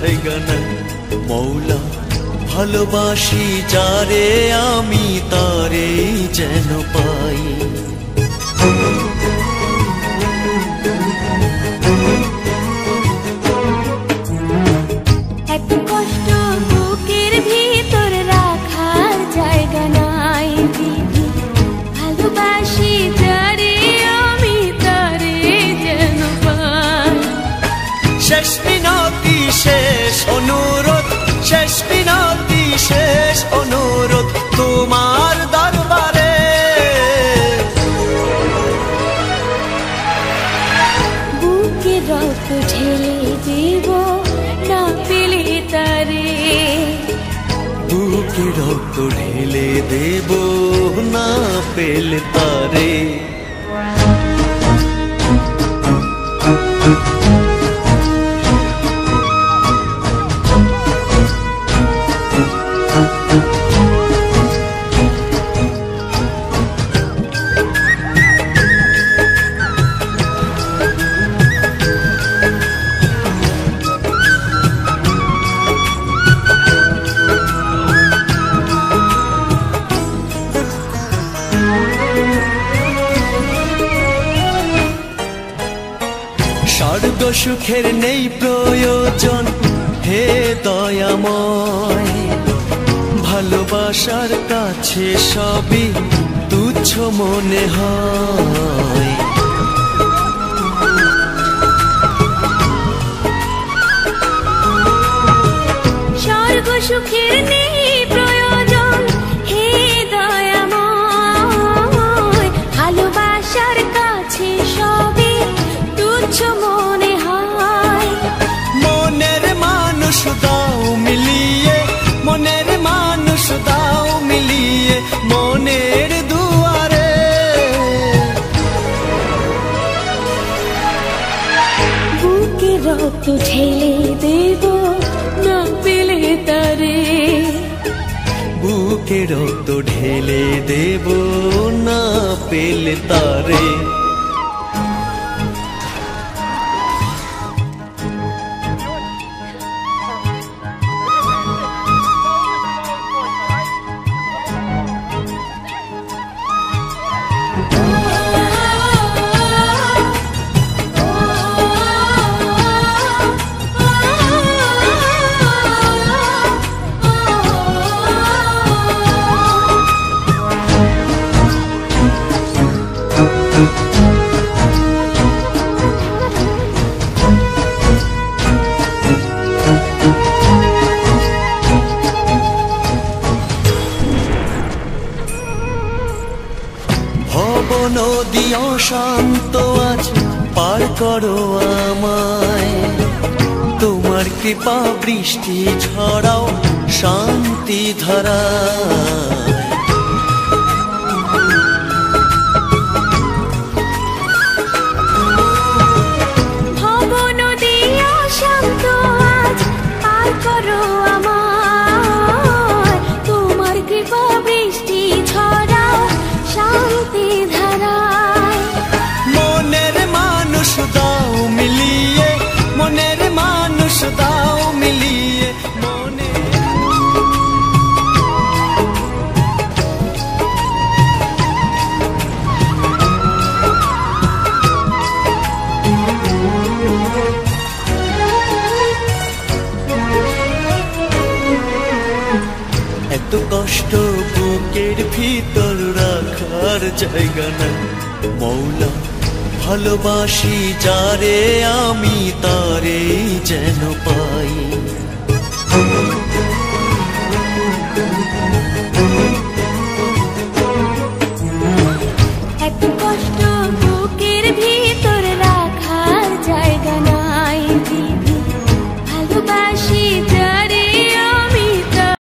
জায়গা নাই। মৌলা ভালোবাসি যারে আমি তারে যেন পাই। এত কষ্ট বুকের ভিতর রাখার জায়গা নাই দিদি, ভালোবাসি যারে আমি তারে যেন পাই। শেষ মিনতি শেষ অনুরোধ, শেষ মিনতি শেষ অনুরোধ তোমার দরবারে। বুকে রক্ত ঢেলে দেব না পেলে তারে, বুকে রক্ত ঢেলে দেব না পেলে তারে। স্বর্গ সুখের নেই প্রয়োজন হে দয়াময়, ভালোবাসার কাছে সবই তুচ্ছ মনে হয়। স্বর্গ সুখের নেই প্রয়োজন হে দয়াময়, ভালোবাসার কাছে সবই তুচ্ছ মনে হয়। মনের মানুষ দাও মিলিয়ে, মনের মানুষ দাও মিলিয়ে মনের দুয়ারে। বুকে রক্ত ঢেলে দেব না পেলে তারে, বুকে রক্ত ঢেলে দেব না পেলে তারে। নদী অশান্ত আজ পার করো আমায়, তোমার কৃপা বৃষ্টি ঝরাও শান্তি ধারায়। দাও মিলিয়ে মনে, এত কষ্ট বুকের ভিতর রাখার জায়গা নাই। মৌলা ভালোবাসি যারে আমি তারে যেন পাই। এত কষ্ট